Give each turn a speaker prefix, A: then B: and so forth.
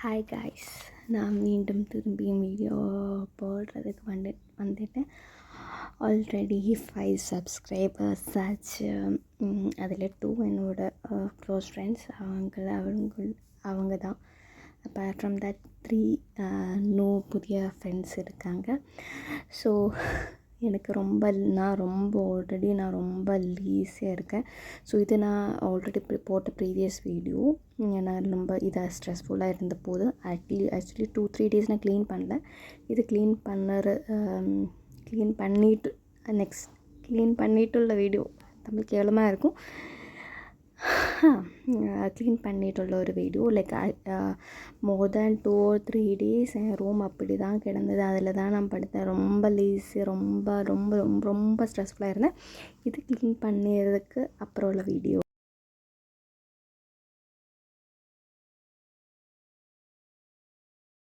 A: Hi guys, நான் மீண்டும் திரும்பியும் வீடியோ போடுறதுக்கு வந்துட்டேன். ஆல்ரெடி 5 சப்ஸ்கிரைபர்ஸ் ஆச்சு. அதில் 2 என்னோட க்ளோஸ் ஃப்ரெண்ட்ஸ். அவங்க தான். அப்பார்ட் ஃப்ரம் தட் 3 நோ புதிய ஃப்ரெண்ட்ஸ் இருக்காங்க. ஸோ எனக்கு நான் ரொம்ப லீஸியாக இருக்கேன். ஸோ இது நான் ஆல்ரெடி போட்ட ப்ரீவியஸ் வீடியோ. நான் ரொம்ப இதாக ஸ்ட்ரெஸ்ஃபுல்லாக இருந்த போது ஆக்சுவலி 2-3 டேஸ் நான் க்ளீன் பண்ணல. இது க்ளீன் பண்ணிட்டுள்ள வீடியோ. தமிழ் கேவலமாக இருக்கும். க்ளீன் பண்ணிட்டுள்ள ஒரு video. Like more than 2 or 3 days N room அப்படி தான் கிடந்தது. அதில் தான் நான் படுத்தேன். ரொம்ப லீஸு, ரொம்ப ரொம்ப ரொம்ப ரொம்ப ஸ்ட்ரெஸ்ஃபுல்லாக இருந்தேன். இது க்ளீன் பண்ணிடுறதுக்கு அப்புறம் உள்ள வீடியோ.